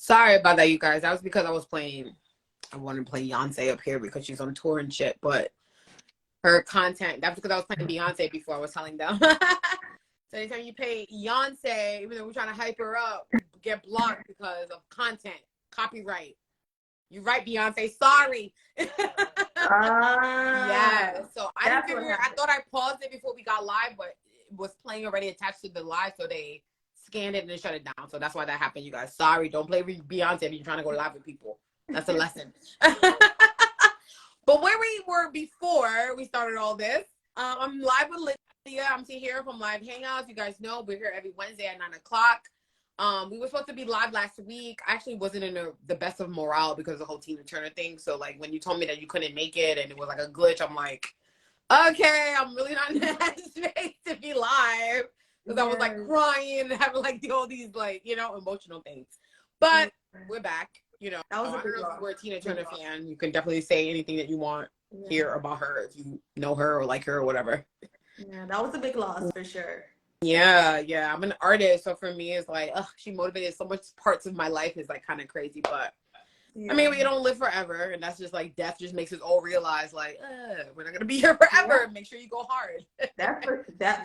Sorry about that, you guys. That was because I wanted to play Beyonce up here because she's on tour and shit, but her content, that's because I was playing Beyonce before I was telling them. So anytime you pay Beyonce, even though we're trying to hype her up, get blocked because of content, copyright. You right, Beyonce. Sorry. Yeah. So I didn't figure. I thought I paused it before we got live, but it was playing already attached to the live, so they scanned it and then shut it down. So that's why that happened, you guys. Sorry. Don't play with Beyonce if you're trying to go live with people. That's a lesson. But where we were before we started all this, I'm live with Liydia. I'm here from Live Hangouts. You guys know we're here every Wednesday at 9 o'clock. We were supposed to be live last week. I actually wasn't in the best of morale because of the whole Tina Turner thing. So like when you told me that you couldn't make it and it was like a glitch, I'm like, okay, I'm really not in that space to be live. Because I was like crying and having like all these like, emotional things. But we're back. That was I don't know if you were a Tina Turner fan. You can definitely say anything that you want here about her if you know her or like her or whatever. Yeah, that was a big loss for sure. Yeah. I'm an artist, so for me, it's like, she motivated so much parts of my life is like kind of crazy, but I mean, we don't live forever, and that's just like death just makes us all realize like, we're not gonna be here forever. Yeah. Make sure you go hard. That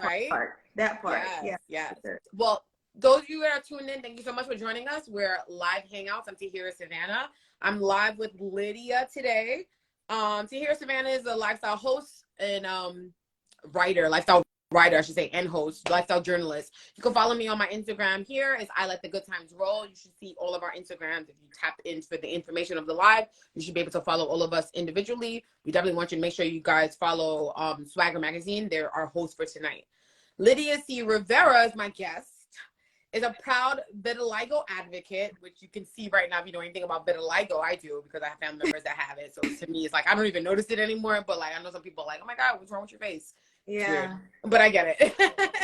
right? part. That part. Yes. Sure. Well, those of you that are tuned in, thank you so much for joining us. We're live hangouts. I'm Tahira Savannah. I'm live with Liydia today. Tahira Savannah is a lifestyle host and lifestyle writer, I should say, and host, lifestyle journalist. You can follow me on my Instagram here. It's I Let the Good Times Roll. You should see all of our Instagrams. If you tap in for the information of the live, you should be able to follow all of us individually. We definitely want you to make sure you guys follow Swagger Magazine. They're our host for tonight. Liydia C. Rivera is my guest. Is a proud vitiligo advocate, which you can see right now if you know anything about vitiligo. I do because I have family members that have it. So to me, it's like I don't even notice it anymore. But like I know some people are like, oh my God, what's wrong with your face? Yeah. But I get it.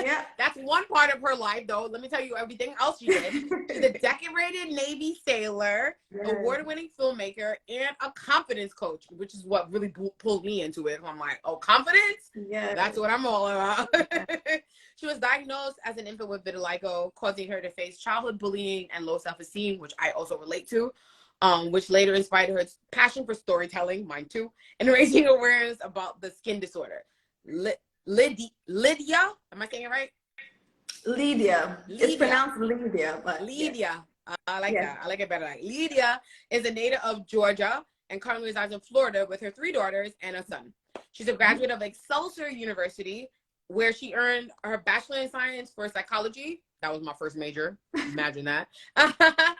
Yeah. That's one part of her life, though. Let me tell you everything else she did. She's a decorated Navy sailor, award-winning filmmaker, and a confidence coach, which is what really pulled me into it. I'm like, oh, confidence? Yeah. That's what I'm all about. She was diagnosed as an infant with vitiligo, causing her to face childhood bullying and low self-esteem, which I also relate to, which later inspired her passion for storytelling, mine too, and raising awareness about the skin disorder. Liydia, am I saying it right? Liydia. It's pronounced Liydia, but Liydia. I like that. I like it better. Liydia is a native of Georgia and currently resides in Florida with her 3 daughters and a son. She's a graduate of Excelsior University, where she earned her Bachelor in Science for Psychology. That was my first major. Imagine that. And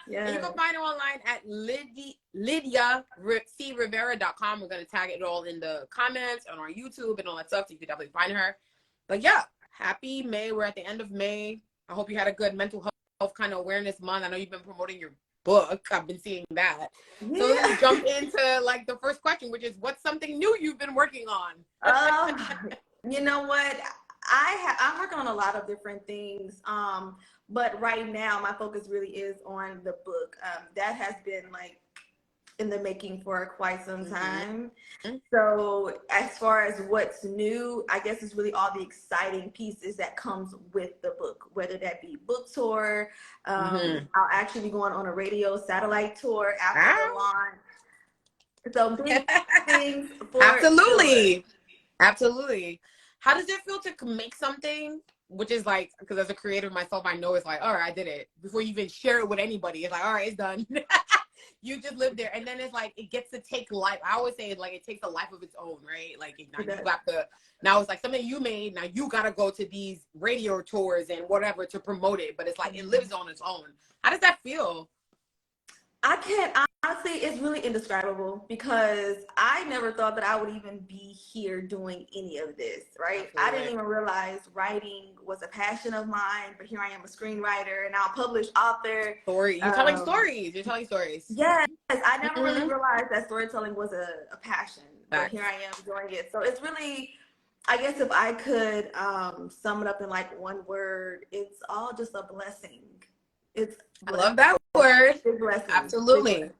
you can find her online at LydiaCRivera.com. We're going to tag it all in the comments on our YouTube and all that stuff, so you can definitely find her. But yeah, happy May. We're at the end of May. I hope you had a good mental health kind of awareness month. I know you've been promoting your book. I've been seeing that. So let's jump into like the first question, which is what's something new you've been working on? You know what? I'm working on a lot of different things. But right now my focus really is on the book. That has been like in the making for quite some time. So as far as what's new, I guess it's really all the exciting pieces that comes with the book, whether that be book tour. I'll actually be going on a radio satellite tour after the launch. So big things for Absolutely. How does it feel to make something, which is like, because as a creator myself, I know it's like, all right, I did it. Before you even share it with anybody, it's like, all right, it's done. You just live there. And then it's like, it gets to take life. I always say, like, it takes a life of its own, right? Like, now you got to, now it's like something you made. Now you got to go to these radio tours and whatever to promote it. But it's like, it lives on its own. How does that feel? Honestly, it's really indescribable because I never thought that I would even be here doing any of this, right? Absolutely. I didn't even realize writing was a passion of mine, but here I am, a screenwriter and now a published author. You're telling stories. Yes, I never really realized that storytelling was a passion, but here I am doing it. So it's really, I guess if I could sum it up in like one word, it's all just a blessing. I love that word. Absolutely.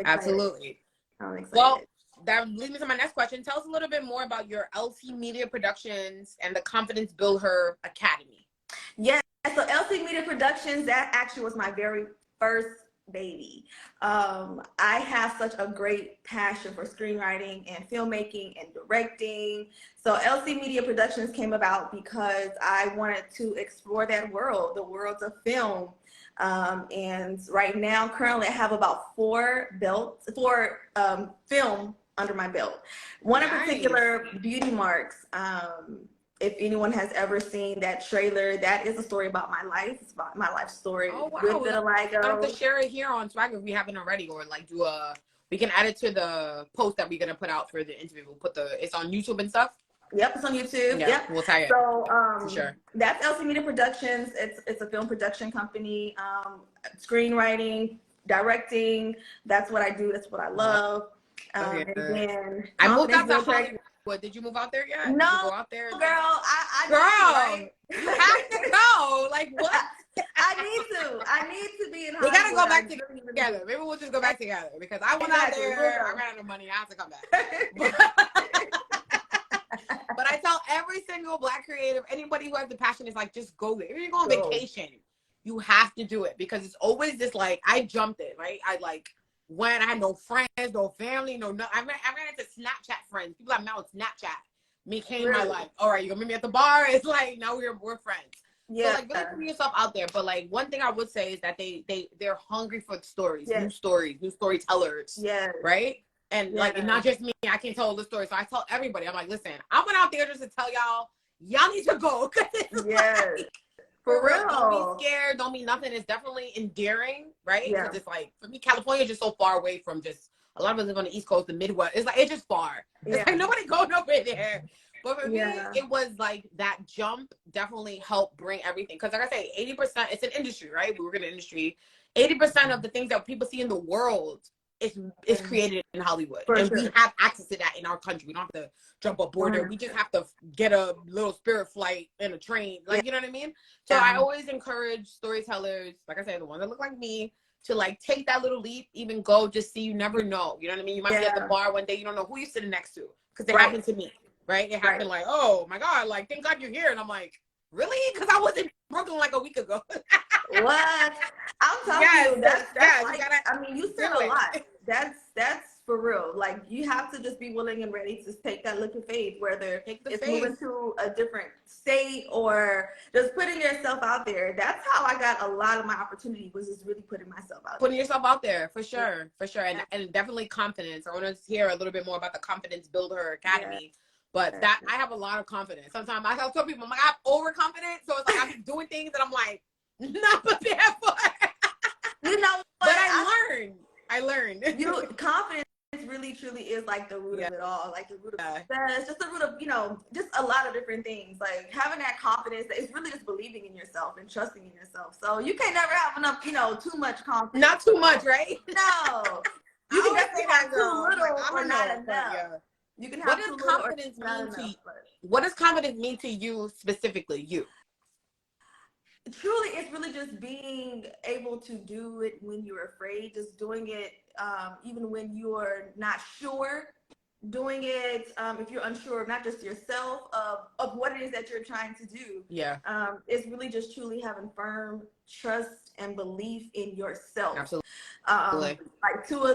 Absolutely. I'm excited. Well, that leads me to my next question. Tell us a little bit more about your LC Media Productions and the Confidence Build Her Academy. Yes. So LC Media Productions, that actually was my very first baby. I have such a great passion for screenwriting and filmmaking and directing. So LC Media Productions came about because I wanted to explore that world, the worlds of film. And right now, currently, I have about four film under my belt. One in Nice. particular, Beauty Marks. If anyone has ever seen that trailer, that is a story about my life. It's about my life story Oh wow. with We have to vitiligo. share it here on Swag if we haven't already, or like we can add it to the post that we're gonna put out for the interview. We'll put it's on YouTube and stuff. Yep, it's on YouTube. Yeah, Yep. we'll tag it So for sure. that's LC Media Productions. It's a film production company. Screenwriting, directing. That's what I do. That's what I love. And then I moved out to Confidence Hollywood. Did you move out there yet? No, Did you go out there? girl. I Girl, need to, right? you have to go. Like what? I need to be in Hollywood. We gotta go back really together. Maybe we'll just go back together because I went out Exactly. there. I ran out of money. I have to come back. But I tell every single Black creative, anybody who has the passion, is like, just go there. If you're going on vacation, you have to do it because it's always this like, I jumped it, right? I like when I had no friends, no family, I ran into Snapchat friends. People I met on Snapchat became my life. All right, you gonna meet me at the bar? It's like now we're friends. Yeah. So like really putting yourself out there. But like one thing I would say is that they're hungry for stories, new storytellers. Yeah. Right? And like and not just me, I can't tell all the stories. So I tell everybody, I'm like, listen, I went out there just to tell y'all need to go. Yes. Like, for real. Don't be scared. Don't be nothing. It's definitely endearing, right? Because it's like, for me, California is just so far away from just, a lot of us live on the East Coast, the Midwest. It's like, it's just far. It's like nobody going over there. But for me, it was like that jump definitely helped bring everything. Because like I say, 80%, it's an industry, right? We work in an industry. 80% of the things that people see in the world is created in Hollywood. And we have access to that in our country. We don't have to jump a border. We just have to get a little Spirit flight and a train. Like, you know what I mean? So I always encourage storytellers, like I said, the ones that look like me, to like take that little leap, even go, just see, you never know. You know what I mean? You might be at the bar one day, you don't know who you're sitting next to. Because it happened to me, right? It happened like, oh my God, like, thank God you're here. And I'm like, really? Because I was in Brooklyn like a week ago. What? I'm telling you, that's like, I mean, you said a lot. That's for real. Like, you have to just be willing and ready to take that leap of faith, whether it's moving to a different state or just putting yourself out there. That's how I got a lot of my opportunity, was just really putting myself out there. Putting yourself out there, for sure, for sure. And definitely confidence. I want to hear a little bit more about the Confidence Builder Academy. But that, I have a lot of confidence. Sometimes I tell people, I'm like, I'm overconfident. So it's like, I'm doing things that I'm like, not prepared for. You know what? But I learned. Confidence really truly is like the root of it all. Like the root of success, just the root of, just a lot of different things. Like having that confidence, it's really just believing in yourself and trusting in yourself. So you can't never have enough, too much confidence. Not too much, right? No. You can definitely have too little or not enough. You can have what does confidence mean to you? What does confidence mean to you specifically, you? Truly, it's really just being able to do it when you're afraid, just doing it even when you're not sure, doing it if you're unsure of not just yourself, of what it is that you're trying to do. Yeah. It's really just truly having firm trust and belief in yourself. Absolutely. Like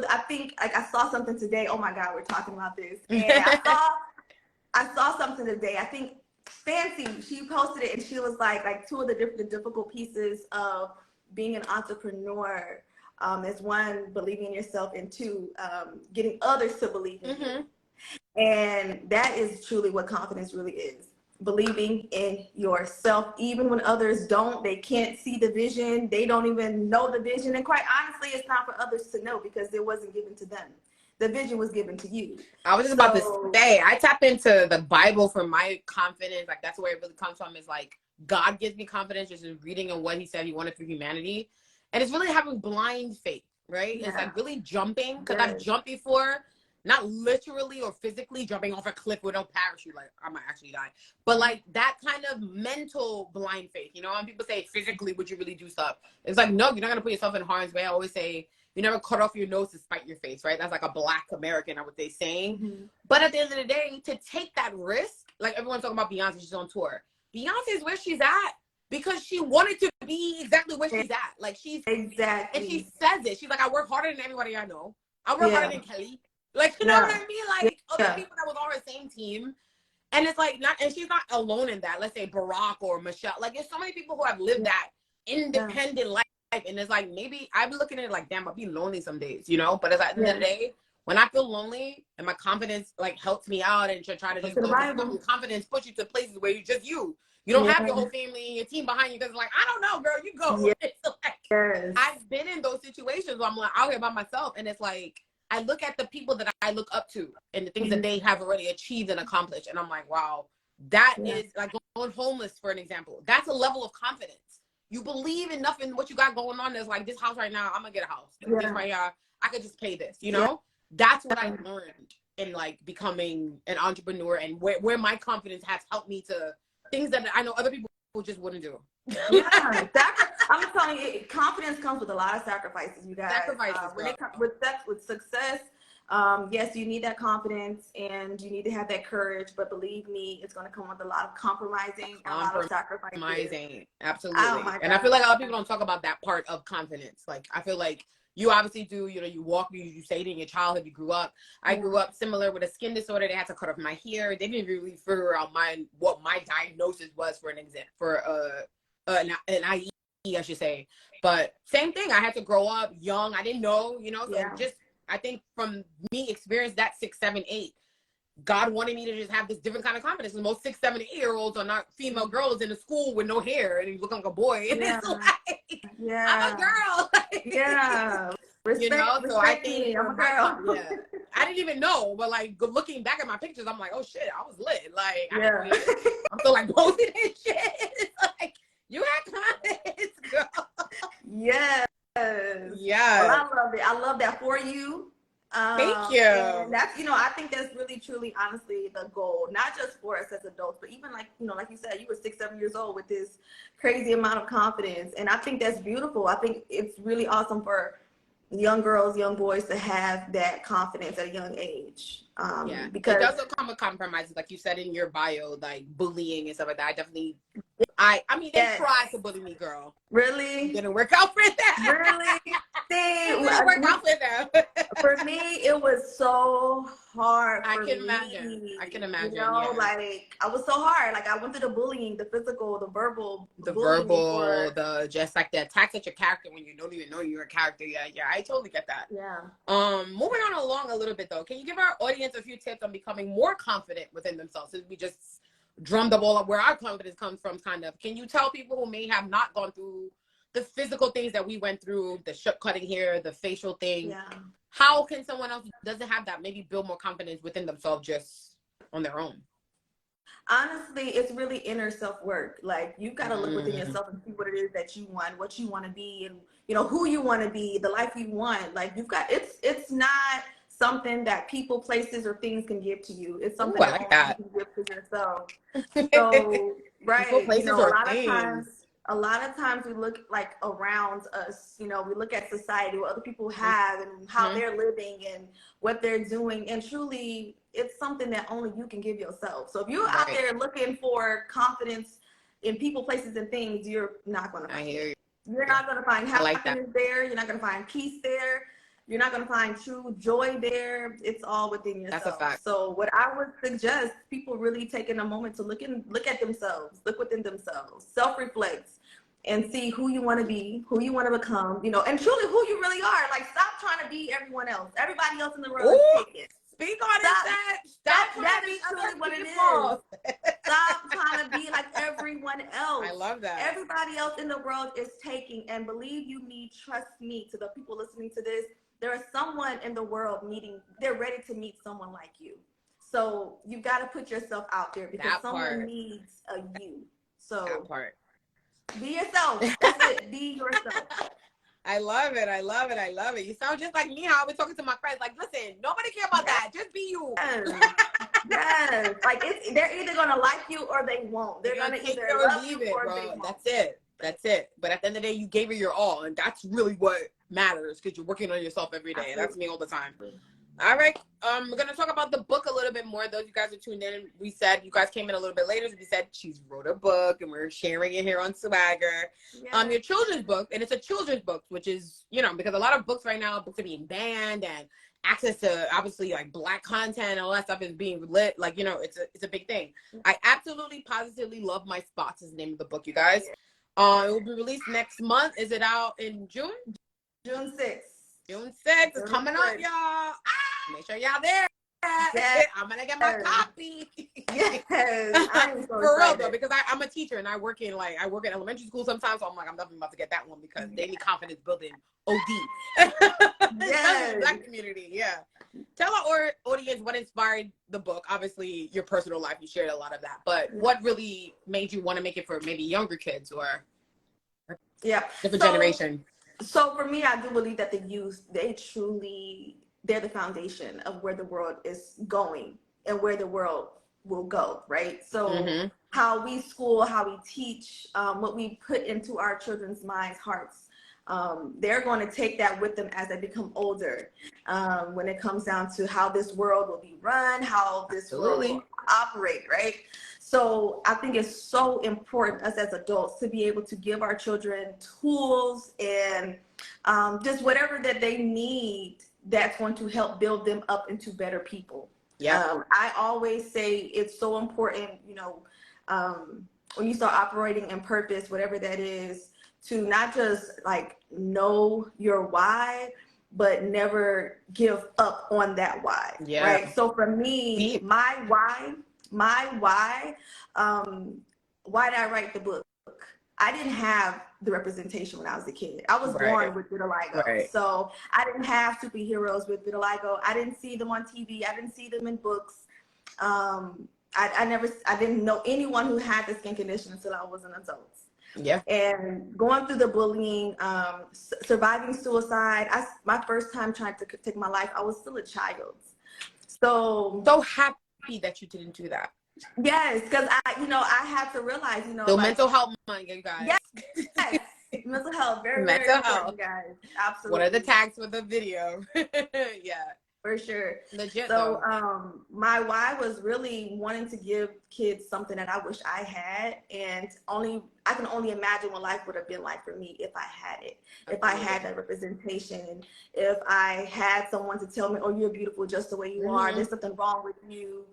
I think like I saw something today. Oh my God, we're talking about this. And I saw something today. I think Fancy, she posted it and she was like two of the difficult pieces of being an entrepreneur is one, believing in yourself, and two, getting others to believe in you. And that is truly what confidence really is. Believing in yourself, even when others don't, they can't see the vision, they don't even know the vision. And quite honestly, it's not for others to know because it wasn't given to them. The vision was given to you. I was just about to say, I tap into the Bible for my confidence. Like that's where it really comes from, is like God gives me confidence just in reading and what he said he wanted for humanity. And it's really having blind faith, right? Yeah. It's like really jumping, because I've jumped before, not literally or physically jumping off a cliff with no parachute, like I might actually die. But like that kind of mental blind faith, when people say physically, would you really do stuff? It's like, no, you're not going to put yourself in harm's way. I always say, you never cut off your nose to spite your face, right? That's like a Black American, I would say, saying. But at the end of the day, to take that risk, like everyone's talking about Beyonce, she's on tour. Beyonce is where she's at because she wanted to be exactly where she's at. Like she's exactly, and she says it. She's like, I work harder than everybody I know. I work harder yeah, than Kelly. Like, you know what yeah, I mean? yeah, Like other people that was on her same team. And it's like not, and she's not alone in that. Let's say Barack or Michelle. Like there's so many people who have lived yeah, that independent life. And it's like maybe I'm looking at it like, damn, I'll be lonely some days, you know? But it's like at the end of the day, when I feel lonely and my confidence like helps me out and to try to just go, because confidence push you to places where you just you don't have your whole family and your team behind you. Because like, I don't know, girl, you go. It's like, I've been in those situations where I'm like out here by myself, and it's like I look at the people that I look up to and the things that they have already achieved and accomplished, and I'm like, wow, that is like going homeless, for an example. That's a level of confidence. You believe enough in what you got going on. There's like this house right now, I'm gonna get a house. Like, this right here, I could just pay this, you know? That's what I learned in like becoming an entrepreneur, and where my confidence has helped me to things that I know other people just wouldn't do. Yeah, I'm telling you, confidence comes with a lot of sacrifices, you guys. When it comes with success, yes, you need that confidence and you need to have that courage, but believe me, it's going to come with a lot of compromising and a lot of sacrifices. Absolutely. Oh, and I feel like a lot of people don't talk about that part of confidence. Like, I feel like you obviously do, you know, you say it in your childhood, you grew up. I grew up similar with a skin disorder. They had to cut off my hair. They didn't really figure out what my diagnosis was for an IE, I should say. But same thing. I had to grow up young. I didn't know, you know, so just, I think from me experience that 6, 7, 8, God wanted me to just have this different kind of confidence. And most 6, 7, 8-year-olds are not female girls in a school with no hair and you look like a boy. And it's like, I'm a girl. Yeah. You know, so I think for my I didn't even know, but like looking back at my pictures, I'm like, oh shit, I was lit. Like, I'm still like posting and shit. It's like, you had confidence, girl. Yes. Yeah. Well, I love it. I love that for you. Thank you. And that's, you know, I think that's really, truly, honestly, the goal, not just for us as adults, but even like, you know, like you said, you were 6, 7 years old with this crazy amount of confidence. And I think that's beautiful. I think it's really awesome for young girls, young boys to have that confidence at a young age. Because it does come with compromises, like you said in your bio, like bullying and stuff like that. I mean, they tried to bully me, girl. Really? Didn't work out for that. Really? It didn't work out for them. For me, it was so hard. I can imagine. You know, like I was so hard. Like I went through the bullying, the physical, the verbal, the just like the attacks at your character when you don't even know you're a character. Yeah, I totally get that. Yeah. Moving on along a little bit though, can you give our audience a few tips on becoming more confident within themselves? Since we just drummed the ball up where our confidence comes from, kind of. Can you tell people who may have not gone through the physical things that we went through, the cutting hair, the facial thing? Yeah. How can someone else who doesn't have that maybe build more confidence within themselves just on their own? Honestly, it's really inner self-work. Like you got to look within yourself and see what it is that you want, what you want to be, and you know who you want to be, the life you want. Like you've got it's not something that people, places, or things can give to you. It's something that you can give to yourself. So right, people, you know, a lot of times we look like around us, you know, we look at society, what other people have and how they're living and what they're doing. And truly, it's something that only you can give yourself. So if you're out there looking for confidence in people, places, and things, you're not going to find it. You're not going to find happiness there. You're not going to find peace there. You're not going to find true joy there. It's all within yourself. That's a fact. So what I would suggest, people really taking a moment to look at themselves, look within themselves, self-reflect, and see who you want to be, who you want to become, you know, and truly who you really are. Like, stop trying to be everyone else. Everybody else in the world is taken. Speak on it. That is truly what it is. Stop trying to be like everyone else. I love that. Everybody else in the world is taking, and believe you me, trust me, to the people listening to this, there is someone in the world they're ready to meet someone like you. So you got to put yourself out there because someone needs a you. So that part. Be yourself. That's it. Be yourself. I love it. I love it. I love it. You sound just like me, how I was talking to my friends. Like, listen, nobody care about that. Just be you. Yes. Like, they're either going to like you or they won't. They're going to either love you or they won't. That's it. But at the end of the day, you gave it your all. And that's really what matters because you're working on yourself every day. Absolutely. That's me all the time. All right. We're gonna talk about the book a little bit more. Those you guys are tuned in. We said you guys came in a little bit later. So we said she's wrote a book, and we're sharing it here on Swagger. Yes. Your children's book, and it's a children's book, which is because a lot of books right now, books are being banned, and access to obviously like Black content and all that stuff is being lit. Like it's a big thing. I absolutely positively love my spots. Is the name of the book, you guys. It will be released next month. Is it out in June? June 6th. June 6th is coming up, y'all. Make sure y'all there. Yes. I'm gonna get my copy. Yes, I'm so for excited. real though, because I'm a teacher and I work in elementary school sometimes, so I'm like, I'm definitely about to get that one because they need confidence building OD. Yes. Black community, yeah. Tell our audience what inspired the book. Obviously, your personal life, you shared a lot of that, but what really made you want to make it for maybe younger kids or different generation? So for me, I do believe that the youth, they're the foundation of where the world is going and where the world will go, right? So how we school, how we teach, what we put into our children's minds, hearts, they're going to take that with them as they become older. When it comes down to how this world will be run, how this world will operate, right? So I think it's so important us as adults to be able to give our children tools and just whatever that they need that's going to help build them up into better people. Yeah. I always say it's so important, when you start operating in purpose, whatever that is, to not just like know your why, but never give up on that why. Yeah. Right. So for me, my why, why did I write the book? I didn't have the representation when I was a kid. I was born with vitiligo. Right. So I didn't have superheroes with vitiligo. I didn't see them on TV. I didn't see them in books. I didn't know anyone who had the skin condition until I was an adult. Yeah. And going through the bullying, surviving suicide. My first time trying to take my life, I was still a child. So happy that you didn't do that. Yes, because I had to realize, mental health month, you guys. Yes. Mental health, very important, guys. Absolutely. What are the tags for the video? Yeah. For sure. Legit. So my why was really wanting to give kids something that I wish I had, and I can only imagine what life would have been like for me if I had it, if I had that representation, and if I had someone to tell me, oh, you're beautiful just the way you are, there's something wrong with you.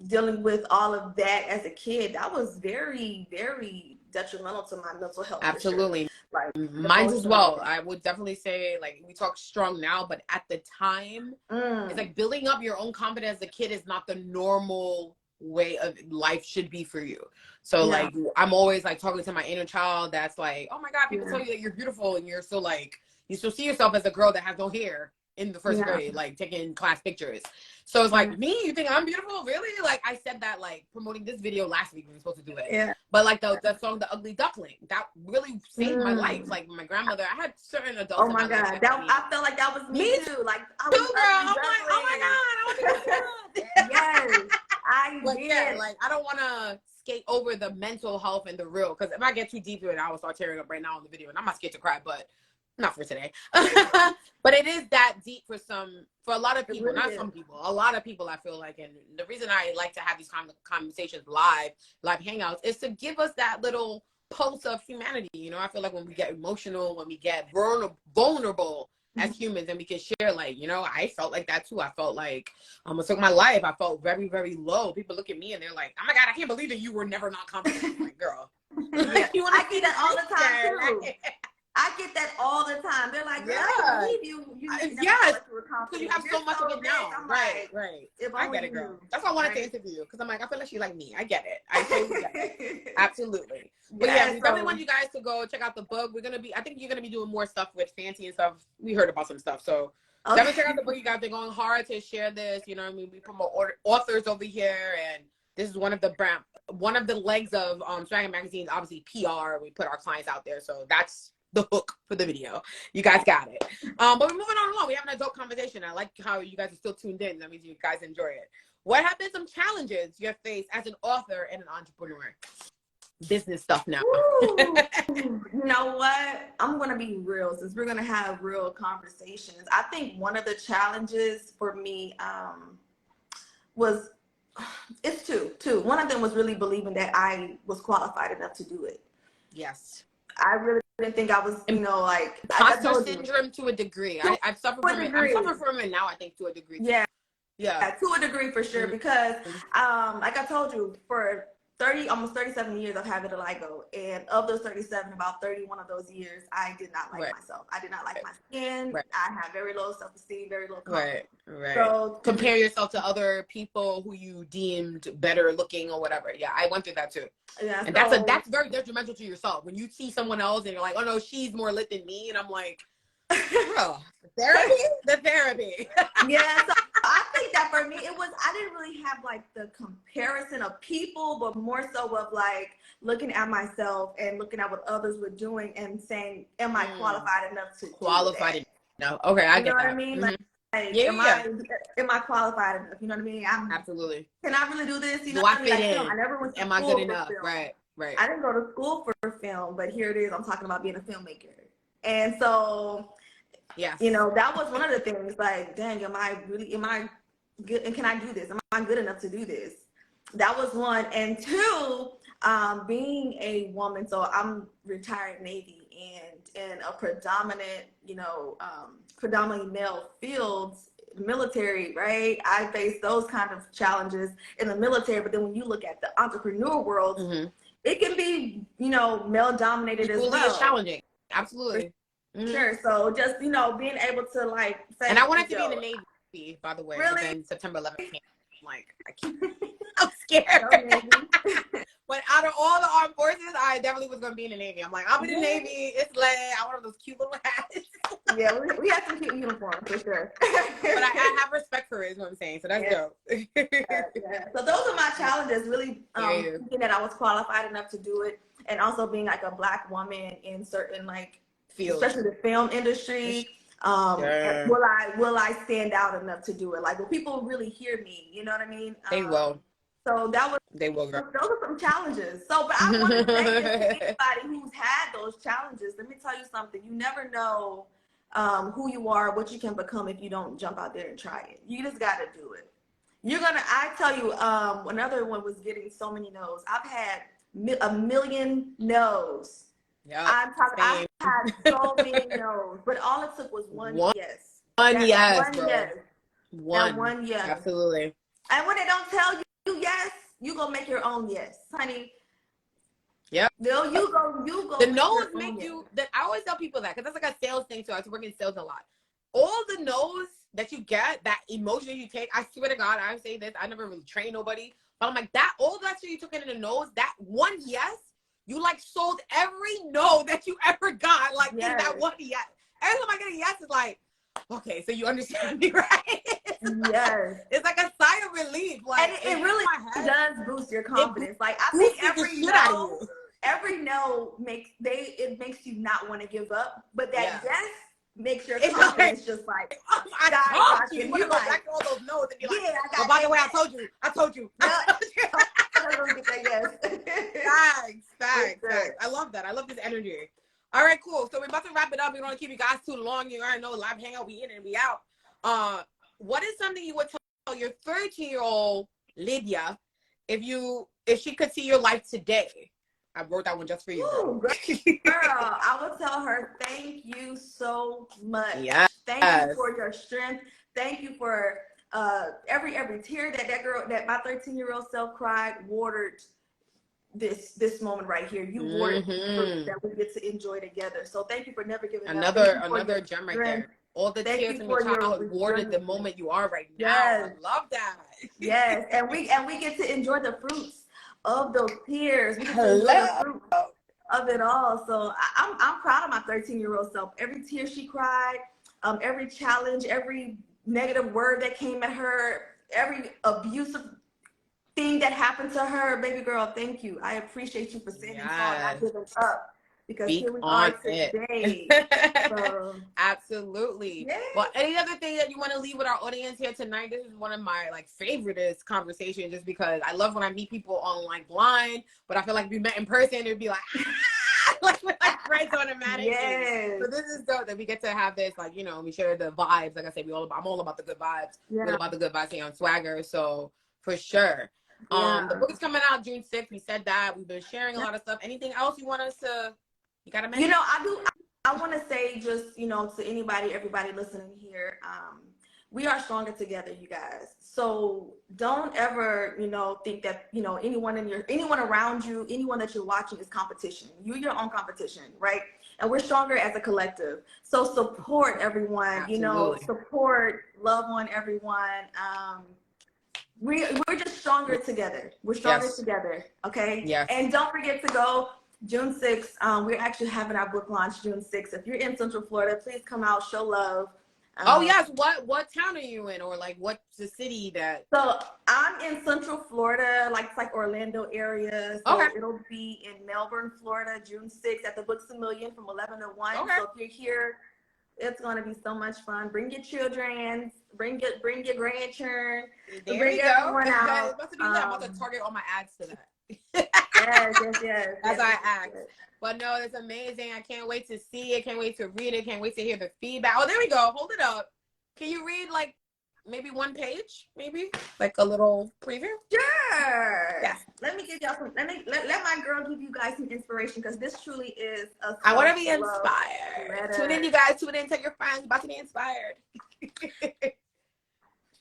Dealing with all of that as a kid, that was very, very detrimental to my mental health. Absolutely. Like mine as well. I would definitely say, like, we talk strong now, but at the time, it's like building up your own confidence as a kid is not the normal way of life should be for you. So like I'm always like talking to my inner child that's like, oh my God, people tell you that you're beautiful, and you're still like, you still see yourself as a girl that has no hair in the first grade, like taking class pictures. So it's like, me, you think I'm beautiful? Really? Like I said that like promoting this video last week, we were supposed to do it. Yeah. But like the song The Ugly Duckling, that really saved my life. Like my grandmother, I had certain adults. Oh my God. I felt like that was me too. Like I was girl. I'm like, oh my God, I want to be yes. I did. Yeah, like I don't want to skate over the mental health and the real, because if I get too deep into it, I will start tearing up right now on the video, and I'm not scared to cry, but not for today. But it is that deep for a lot of people, really not some people, a lot of people, I feel like. And the reason I like to have these conversations live hangouts, is to give us that little pulse of humanity. I feel like when we get emotional, when we get vulnerable as humans, and we can share, like, I felt like that too. I felt like I took my life. I felt very, very low. People look at me and they're like, oh my God, I can't believe that you were never not confident. I'm like, girl. Yeah. I get that all the time too. I get that all the time. They're like, I can't believe you yes, because you have so much of it now. Right. I get it, girl. That's why I wanted to interview you, because I'm like, I feel like she's like me. I get it. I totally get it. Absolutely. But we definitely want you guys to go check out the book. I think you're gonna be doing more stuff with Fancy and stuff. We heard about some stuff, so definitely check out the book. You guys, they're going hard to share this. You know what I mean? We promote authors over here, and this is one of the legs of Swagger Magazine's obviously PR. We put our clients out there, so that's the hook for the video. You guys got it. But we're moving on along. We have an adult conversation. I like how you guys are still tuned in. That means you guys enjoy it. What have been some challenges you have faced as an author and an entrepreneur? business stuff now. You know what? I'm going to be real since we're going to have real conversations. I think one of the challenges for me was, it's two. One of them was really believing that I was qualified enough to do it. Yes. I really didn't think I was, like imposter syndrome to a degree. I've suffered from it. I'm suffering from it now, I think, to a degree. Yeah. Yeah. To a degree for sure. Because like I told you, for almost 37 years I've had vitiligo, and of those 37, about 31 of those years I did not like myself. I did not like my skin. I had very low self-esteem, very low confidence. Right. So compare yourself to other people who you deemed better looking or whatever. Yeah, I went through that too. Yeah, and that's very detrimental to yourself when you see someone else and you're like, oh no, she's more lit than me, and I'm like, bro, the therapy. Yeah, so I think that for me I didn't really have like the comparison of people, but more so of like looking at myself and looking at what others were doing and saying, am I qualified enough to do that? No, okay, I get that. You know what I mean? Like, am I qualified enough? You know what I mean? Absolutely. Can I really do this? You know do what I fit in? I never went to am I school good enough? for film. Right. I didn't go to school for film, but here it is. I'm talking about being a filmmaker. And so, yes, that was one of the things, like, dang, am I good? And can I do this? Am I good enough to do this? That was one. And two, being a woman, so I'm retired Navy, and in a predominantly male fields, military, right? I faced those kind of challenges in the military, but then when you look at the entrepreneur world, it can be, male dominated as well. It's challenging. Absolutely. Sure. So just, being able to like say, and I wanted to be in the Navy, by the way. Really? But then September 11th came. Like, I'm scared. But out of all the armed forces, I definitely was going to be in the Navy. I'm like, I'll be in the Navy. It's lit. I want those cute little hats. Yeah, we had some cute uniforms for sure. But I have respect for it, is what I'm saying. So that's dope. Yeah. So those are my challenges, really thinking that I was qualified enough to do it. And also being like a Black woman in certain like fields, especially the film industry. Will I stand out enough to do it? Like, will people really hear me? You know what I mean? They will. So they will. Those are some challenges. So, but I want to say this to anybody who's had those challenges. Let me tell you something. You never know who you are, what you can become if you don't jump out there and try it. You just got to do it. I tell you, another one was getting so many no's. I've had a million no's. Yeah, I had so many no's, but all it took was one yes. One yes. Absolutely. And when they don't tell you yes, you go make your own yes, honey. Yep. No, you go. The no's make you. That I always tell people that, because that's like a sales thing too. I was working in sales a lot. All the no's that you get, that emotion you take. I swear to God, I say this. I never really trained nobody, but I'm like that. All that shit you took in the no's, that one yes. You like sold every no that you ever got, like in that one yes. Every time I get a yes, it's like, okay, so you understand me, right? Yes. It's like a sigh of relief. Like, and it really does boost your confidence. Like, I think every no makes you not want to give up, but that yes makes your confidence just like, I told you. You want to go back to all those no's and be like, oh, by the way, I told you. Facts. I love that. I love this energy. All right, cool. So we're about to wrap it up. We don't want to keep you guys too long. You already know, live hangout, we in and we out. What is something you would tell your 13-year-old Liydia if she could see your life today? I wrote that one just for you. Ooh, girl, I would tell her, thank you so much. Yes. Thank you for your strength. Thank you for every tear that my 13-year-old self cried, watered this moment right here. You watered that we get to enjoy together. So thank you for never giving up. Another gem right there. All the tears from your childhood watered the moment you are right now. Yes. I love that. Yes, and we get to enjoy the fruits of those tears. We get to enjoy the fruits of it all. So I'm proud of my 13-year-old self. Every tear she cried, every challenge, every negative word that came at her, every abusive thing that happened to her, baby girl, thank you. I appreciate you for standing tall, not giving up. because Speak here we are on it. today. So, Absolutely. yeah. Well, any other thing that you want to leave with our audience here tonight? This is one of my like favoriteest conversations, just because I love when I meet people on like line, but I feel like if we met in person, it'd be like, like we're like friends automatically. Yes. So this is dope that we get to have this, like, you know, we share the vibes. Like I said, I'm all about the good vibes. Yeah. We're about the good vibes here on Swagger. So for sure. Yeah. The book is coming out June 6th. We said that. We've been sharing a lot of stuff. Anything else you want us to, you got to mention? You know, I want to say just, you know, to everybody listening here, we are stronger together, you guys. So don't ever, you know, think that, you know, anyone around you, anyone that you're watching is competition. You're your own competition, right? And we're stronger as a collective. So support everyone, Absolutely. you know, support, love on everyone. We're just stronger together. We're stronger together, okay? Yes. And don't forget to go June 6th. We're actually having our book launch June 6th. If you're in Central Florida, please come out, show love. Oh yes, what town are you in, or like what's the city that? So I'm in Central Florida, like it's like Orlando area. So it'll be in Melbourne, Florida, June 6th at the Books a Million from 11 to 1. So if you're here, it's gonna be so much fun. Bring your children, bring your grandchildren, bring everyone out. I'm about to target all my ads to that. yes. As I act. But no, it's amazing. I can't wait to see it. Can't wait to read it. Can't wait to hear the feedback. Oh, there we go. Hold it up. Can you read like maybe one page? Maybe like a little preview? Sure. Yeah. Let me give y'all some. Let my girl give you guys some inspiration, because this truly is a. I want to be inspired. Tune in, you guys. Tune in. Tell your friends. You're about to be inspired.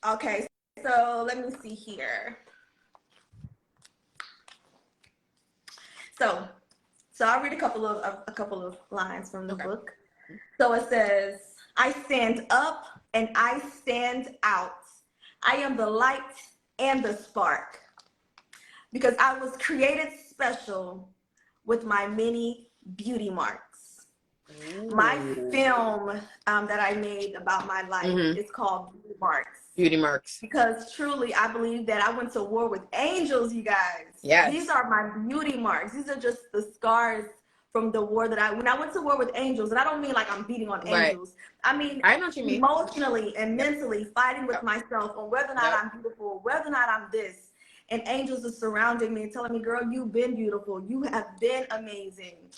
Okay. So let me see here. So I'll read a couple of lines from the book. So it says, "I stand up and I stand out. I am the light and the spark, because I was created special with my many beauty marks." Ooh. My film that I made about my life is called Beauty Marks. Beauty Marks. Because truly, I believe that I went to war with angels, you guys. Yes. These are my beauty marks. These are just the scars from the war that when I went to war with angels, and I don't mean like I'm beating on angels. I mean, I know what you mean. Emotionally and mentally fighting with myself on whether or not I'm beautiful, whether or not I'm this. And angels are surrounding me and telling me, "Girl, you've been beautiful. You have been amazing."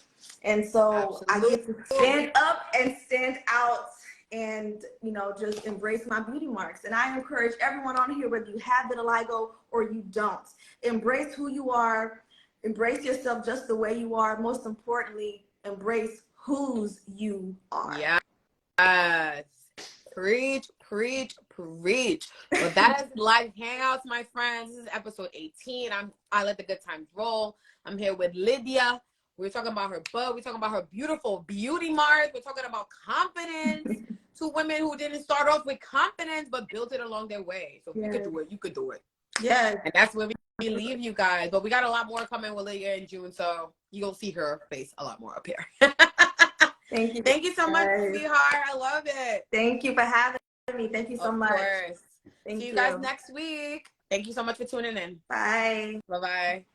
And so I get to stand up and stand out and, you know, just embrace my beauty marks. And I encourage everyone on here, whether you have vitiligo or you don't, embrace who you are, embrace yourself just the way you are. Most importantly, embrace whose you are. Yes. Preach, preach, preach. Well, that is Live Hangouts, my friends. This is episode 18. I let the good times roll. I'm here with Liydia. We're talking about her book. We're talking about her beautiful beauty marks. We're talking about confidence. Two women who didn't start off with confidence, but built it along their way. So if you could do it, you could do it. Yeah. And that's where we leave you guys. But we got a lot more coming with Liydia in June. So you're going to see her face a lot more up here. Thank you. Thank you so much, sweetheart. I love it. Thank you for having me. Thank you so much. Of course. See you guys next week. Thank you so much for tuning in. Bye. Bye-bye.